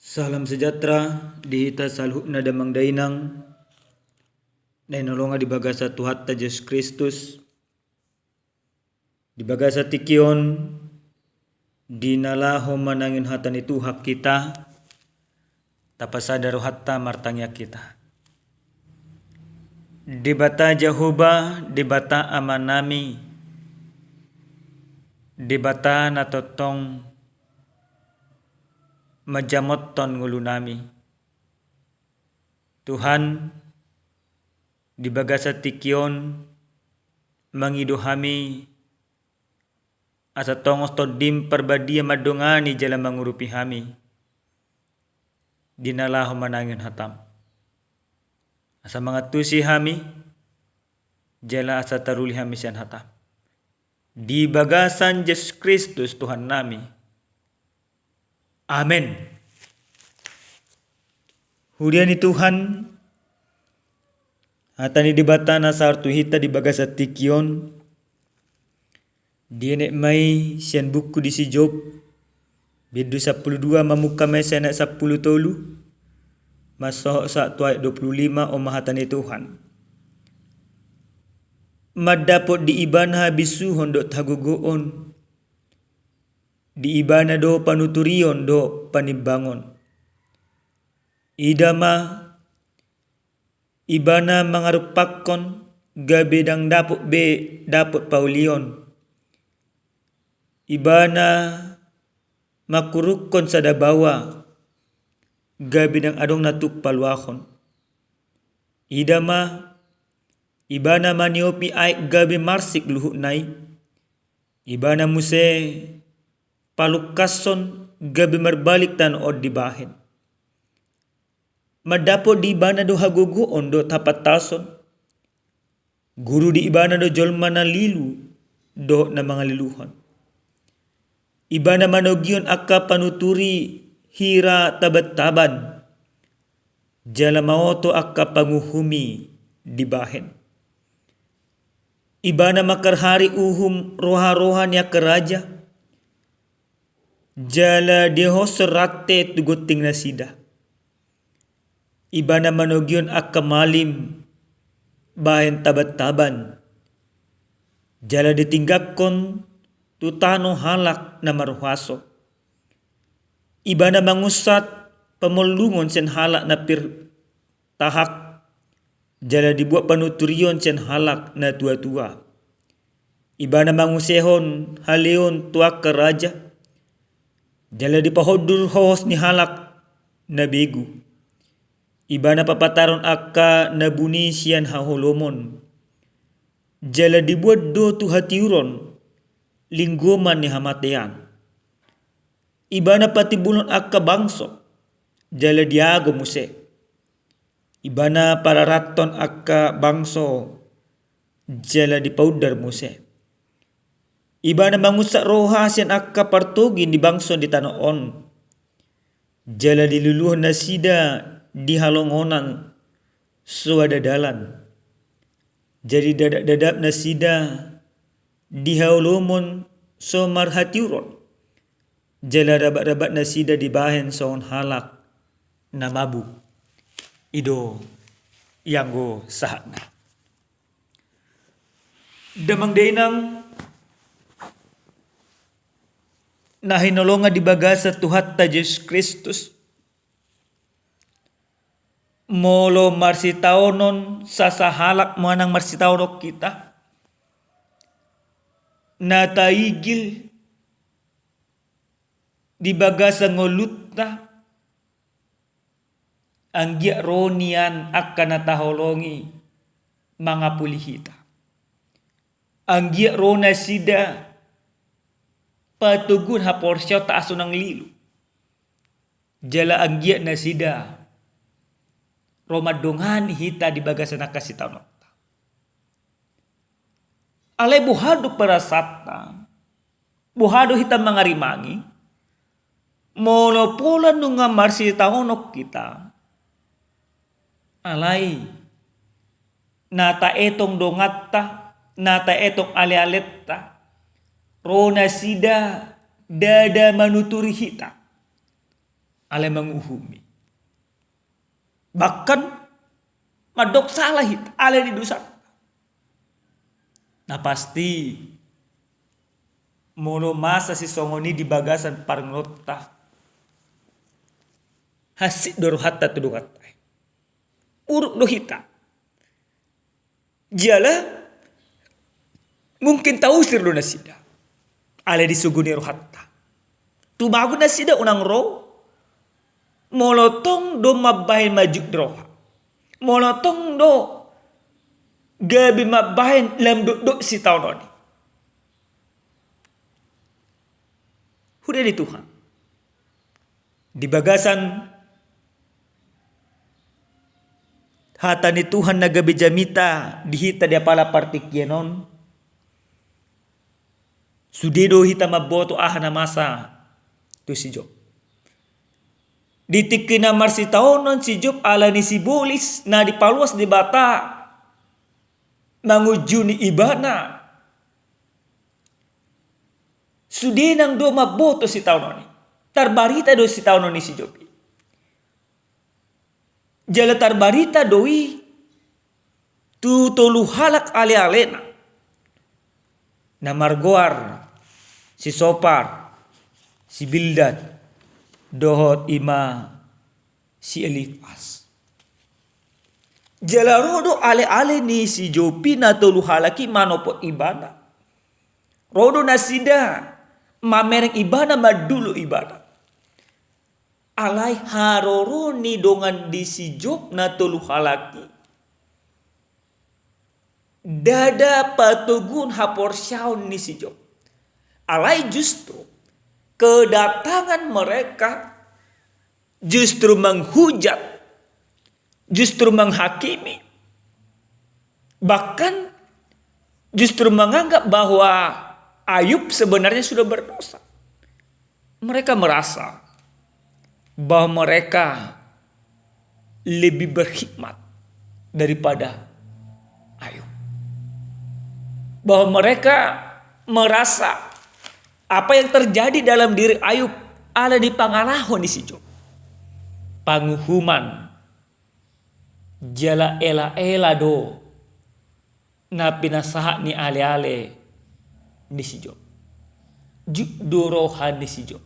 Salam sejahtera di hita salhukna damang dainang na inolonga di bagasa Tuhatta Yesus Kristus di bagasa tikion di nalaho manangin hatan itu hak kita tapasadaro hatta martangya kita di bata Jehovah di bata amanami di bata natotong majamot ton ngulunami. Tuhan di bagasa tikion mangiduhami asa tongos todim perbadia madongani jala mangurupi hami dinalaho manangin hatam asa mangatusi hami jala asa taruli hami sian hatam di bagasan Yesus Kristus Tuhan nami. Amin. Huriani Tuhan hatani di bata na sartu hita di bagasa tikion diene mai sian buku di si Job bidu 12 mamuka mai sana 10 tolu masoh sa tuai 25 mahatani Tuhan madapot di ibana bisu hondo tagugoon di ibana do panuturion do panibangon. Idama ibana mangarupakon gabedang dapot dapot paulion. Ibana makurukon sa dabawa gabedang adong natuk paluakon. Idama ibana maniopi ay gabe marsik luhut nai. Ibana muse palukason gabi merbalik tan od dibahin. Madapo di ibana do hagugo ondo tapat tason. Guru di ibana do jolma na lilu do na mga liluhon. Ibana manogion akka panuturi hira tabat-taban. Jala maoto akka panguhumi dibahin. Ibana makarhari uhum roha-roha niya keraja. Jala deho serate tuguting na sida. Ibana manogyon akka malim bahen tabat-taban. Jala ditinggakon tutano halak na maruhaso. Ibana mangusat pamulungon sen halak na tahak. Jala dibuat panuturion sen halak na tua-tua. Ibana mangusehon haleon tuak keraja. Jala dipahodur hos ni halak na begu. Ibana papataron akka nabuni siyan haholomon. Jala dibuat do tu hatiuron linggoman ni hamatean. Ibana patibulon akka bangso. Jala diago muse. Ibana pararaton akka bangso. Jala dipaudar muse. Ibana mangusak roha sian akka partugin di bangso di tanoon. Jala diluluh na sida di halongonan suadadalan. Jadi dadap-dadap na sida di haulomon so marhatiuron. Jala rabat-rabat na sida di bahen soon halak na mabu. Ido yang go sahatna. Damang dainang na hinolonga di bagasa Tuhatta Yesus Kristus. Molo marsitaonon sasahalak manang marsitaonok kita. Nataigil di bagasa ngolutta. Anggia ronian akan nataholongi mga pulihita. Anggia rona sida patugun ha porsyo taaso ng lilo. Jala anggia na sida. Romadongan hita di bagasa nakasitaw. Alay buhado parasata. Buhado hita mga rimangi. Molopolan nung nga marsitahonok kita. Alay. Nata etong dongata. Nata etong alialeta. Rona sida dada manuturi hita. ale menguhumi. Bahkan madok salah hit ale di dosa. Nah pasti mono masa si songoni di bagasan parnota. Hasit doro hatta tuduh hatta. Uruk do hita. Jala mungkin tahu sir do nasida. Ale disuguni ro hatta. Tumago nasida unang ro. Molotong do mabahin majuk droha. Molotong do gabi mabahin lam do si tahun ini. Huda di Tuhan. Di bagasan hata ni Tuhan nagabi jamita dihita dia pala partikyenon. Sudido hita maboto na masa tu si Job. Ditikina marsi taonon si Job ala ni si bolis na dipaluas di bata manguju ni ibana. Sudinang do maboto si taonon ni. Tarbarita do si taonon ni si Job. Jala tarbarita doi tu tolu halak ale-alena. Na margoar si Sopar si Bildad dohot ima si Elifas. Jala rodo ale-ale ni si Jopi na tolu halaki manopot ibana. Rodo nasida mamereng ibana madulu ibana. Alai haroro ni dongan di si Job na tolu halaki. Dada patugun hapor syaun ni si Job. Alai justru kedatangan mereka justru menghujat, justru menghakimi, bahkan justru menganggap bahwa Ayub sebenarnya sudah berdosa. Mereka merasa bahwa mereka lebih berhikmat daripada Ayub. Bahwa mereka merasa apa yang terjadi dalam diri Ayub ada di pangalahon di si Job. Panguhuman jala ela do na pinasaha ni ale-ale ni si Job. Juk do rohan ni si Job.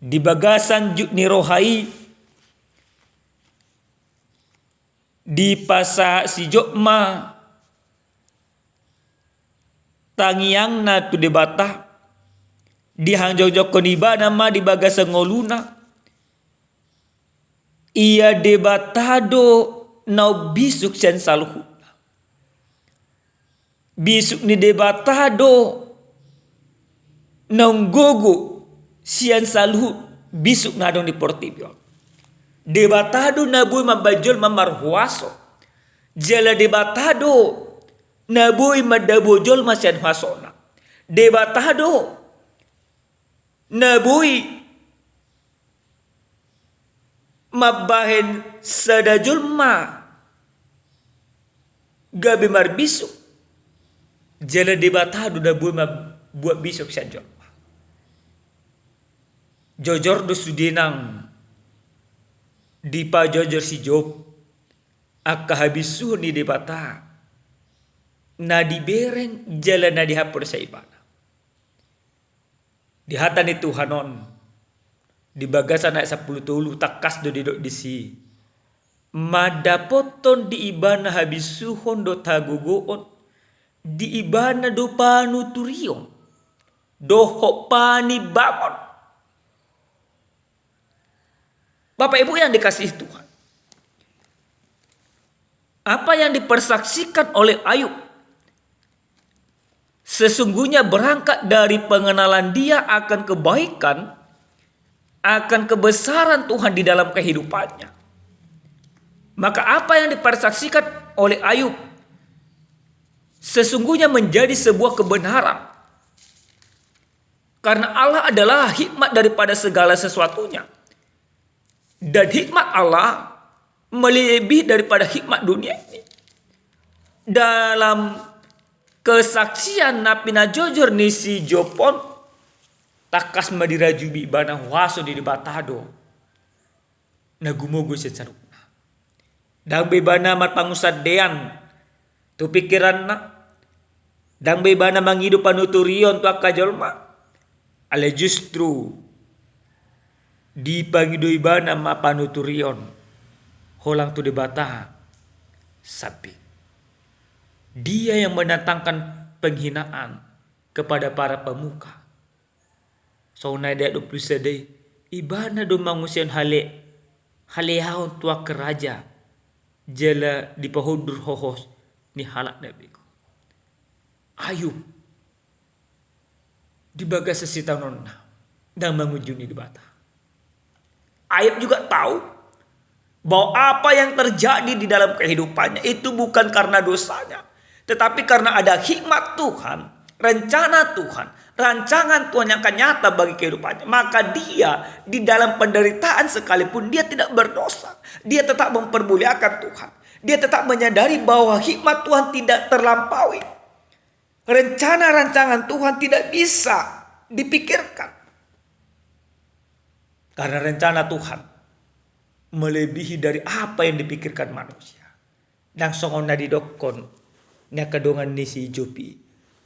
Di bagasan juk ni rohai di pasa si Job ma tangiang na tu debata di hangjok koniba nama di bagasan ngoluna ia debatado nau bisuk sen salhu bisuk ni debatado nau gogo sian salhu bisuk nadong di portibio debatado na boy mabajol mamarhuaso jala debatado na boy madabojol masyan hasona debatado na boy mabahen sadajol ma gabi marbisuk jala debatado na boy mabuat bisuk siya jol jojor do sudinang di pa jojor si Job akka habisu ni debata na dibereng jala na dihapur sa ibana di hata ni Tuhanon di bagasan ayat 10 tulu takas do didok di si madapoton di ibana habisuhon do tagugoon di ibana do panuturion do hopani bangon. Bapak Ibu yang dikasihi Tuhan, apa yang dipersaksikan oleh Ayub sesungguhnya berangkat dari pengenalan dia akan kebaikan, akan kebesaran Tuhan di dalam kehidupannya. Maka apa yang dipersaksikan oleh Ayub sesungguhnya menjadi sebuah kebenaran. Karena Allah adalah hikmat daripada segala sesuatunya. Dan hikmat Allah melebihi daripada hikmat dunia ini. Dalam kesaksian Nabi Najojor nisi Jopon takas madirajubi bana waso di batado nagumugo siya sa rukna. Dang bebana matpangusadean tu pikiran na. Dang bebana mangidu panuturion tu akajolma. Ale justru di pangidu ibana mapanuturion holang tu debata sapi. Dia yang mendatangkan penghinaan kepada para pemuka. So na dia 20 sedih. Ibana do mangusian halehahon tua keraja. Jela di pahudur hohos ni halak nabiku. Ayub dibaga sesita nonna dan mengunjungi di bata. Ayub juga tahu bahwa apa yang terjadi di dalam kehidupannya itu bukan karena dosanya, tetapi karena ada hikmat Tuhan, rencana Tuhan, rancangan Tuhan yang akan nyata bagi kehidupannya. Maka dia di dalam penderitaan sekalipun dia tidak berdosa. Dia tetap mempermuliakan Tuhan. Dia tetap menyadari bahwa hikmat Tuhan tidak terlampaui. Rencana rancangan Tuhan tidak bisa dipikirkan. Karena rencana Tuhan melebihi dari apa yang dipikirkan manusia. Dan songona didokon nya kadongan ni si Jopi.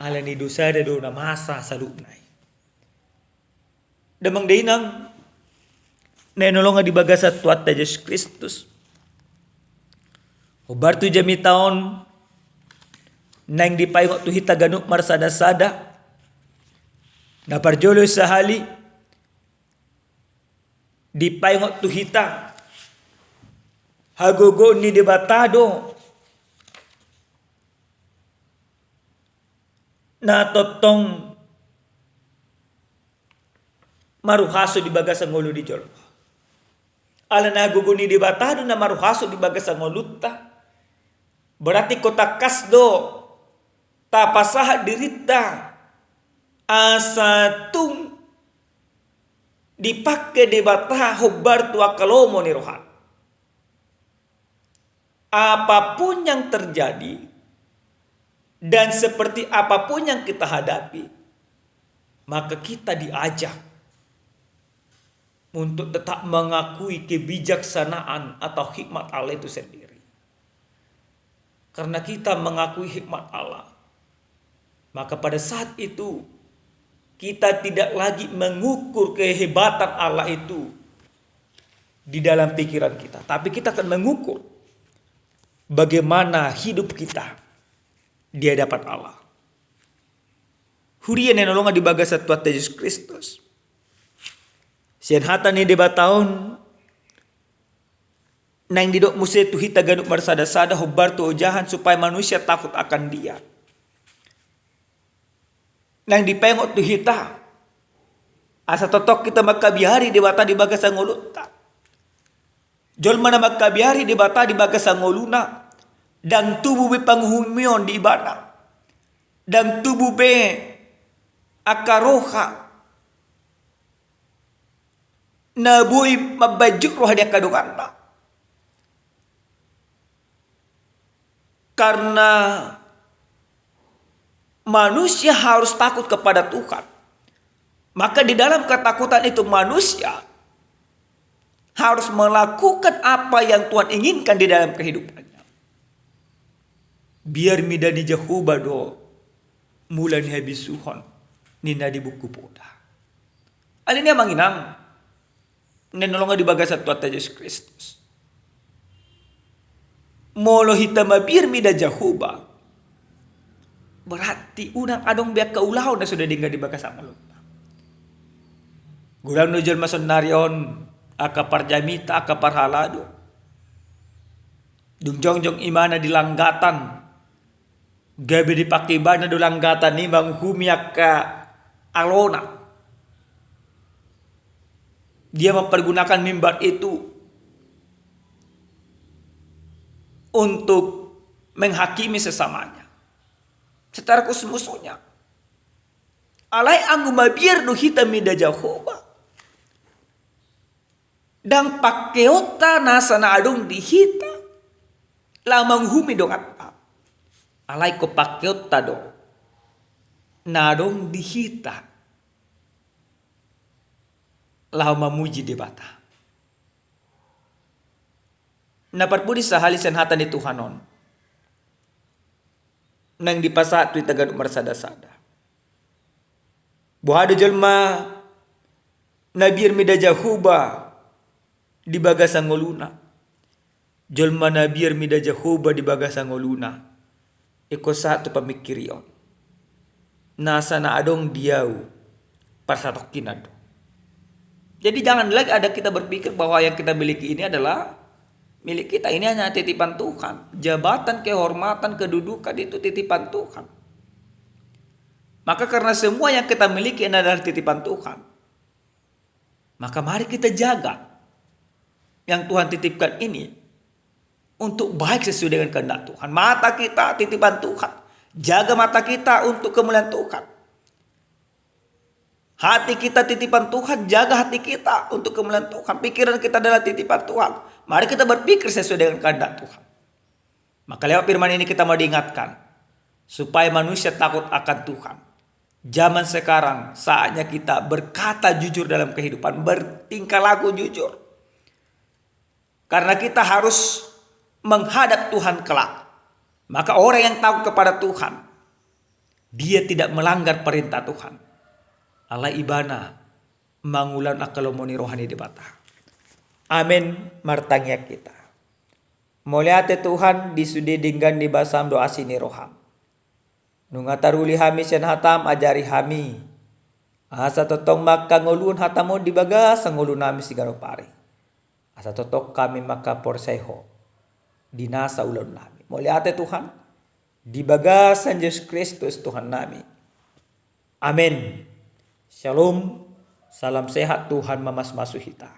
Ala ni dosa da do na masa salunay. Damang dainang naenolong nga dibaga sa tuat ta Jesus Kristus. Ubar tu jami taon nang dipayong tu hita ganuk marsada-sada. Naparjolo sa hali dipayong tu hita hagogo ni debatado na totong maruhaso di baga sa ngolo di Jolma. Ala na hagogo ni debatado na maruhaso di baga sa ngoluta. Berarti kota kasdo tapasaha dirita asatung dipakai debata hobar tua kalomo ni rohan. Apapun yang terjadi dan seperti apapun yang kita hadapi, maka kita diajak untuk tetap mengakui kebijaksanaan atau hikmat Allah itu sendiri. Karena kita mengakui hikmat Allah, maka pada saat itu kita tidak lagi mengukur kehebatan Allah itu di dalam pikiran kita, tapi kita akan mengukur bagaimana hidup kita di hadapan Allah. Hurian yang nolongan di baga sa tuat Yesus Kristus. Sian hata ni debataon nang didok muse tu hita ganuk marsada-sada hobar tu ojahan supaya manusia takut akan dia. Nang dipengok tu hita asa totok kita magkabihari di bata di baga sa ngolunta. Jolma na magkabihari di bata di baga sa ngoluna. Dan tubuh be panghumion di ibadah. Dan tubuh be akaroha. Nabuhi mabajuk roh dia kadungana. Karena manusia harus takut kepada Tuhan. Maka di dalam ketakutan itu manusia harus melakukan apa yang Tuhan inginkan di dalam kehidupannya. Biar midani jahuba do mula ni habisuhon ni na di buku poda. Alin niya manginang nanolongan di baga sa tuat Yesus Kristus. Molo hita mabir mida jahuba. Berarti unang adong biak kaulaw na sudah dingga di baga sa malunta. Gulang no jalma sonarion akapar jamita akapar halado. Dungjong-jong imana di langgatan. Gabi di pakibana do langgatan ni manghumiak ka alona. Dia mempergunakan mimbar itu untuk menghakimi sesamanya secara kusmusunya. Alai anggu mabir do hita mida Jehovah. Dan pakeota nasa na adong di hita lamang humi dong apa. Alai ko pakeota do na adong di hita lau mamuji di bata. Naparpudi sa halisan hata ni Tuhanon. Nang dipasa tu tagan marsada-sada. Buhado jelma nabir midaja huba di bagasang ngoluna. Jelma nabir midaja huba di bagasang ngoluna. Iko satu pamikirion. Nasa na adong diau parsatok kinado. Jadi jangan lagi ada kita berpikir bahwa yang kita miliki ini adalah milik kita. Ini hanya titipan Tuhan. Jabatan, kehormatan, kedudukan itu titipan Tuhan. Maka karena semua yang kita miliki adalah titipan Tuhan, maka mari kita jaga yang Tuhan titipkan ini untuk baik sesuai dengan kehendak Tuhan. Mata kita titipan Tuhan. Jaga mata kita untuk kemuliaan Tuhan. Hati kita titipan Tuhan, jaga hati kita untuk kemuliaan Tuhan. Pikiran kita adalah titipan Tuhan. Mari kita berpikir sesuai dengan kehendak Tuhan. Maka lewat firman ini kita mau diingatkan supaya manusia takut akan Tuhan. Zaman sekarang saatnya kita berkata jujur dalam kehidupan, bertingkah laku jujur. Karena kita harus menghadap Tuhan kelak. Maka orang yang takut kepada Tuhan, dia tidak melanggar perintah Tuhan. Allah ibana mangulan akalomoni rohani di bata. Amin martangnya kita. Muliate Tuhan disudi dinggan di basam doa sini roham. Nungataruli hami sen hatam ajari hami. Asa totong maka ngulun hatamu di bagas ngulun nami sigaro pare. Asa totok kami maka porseho. Dinasa ulun nami. Muliate Tuhan di bagasan Yesus Kristus Tuhan nami. Amin. Shalom, salam sehat Tuhan mamas masuhita.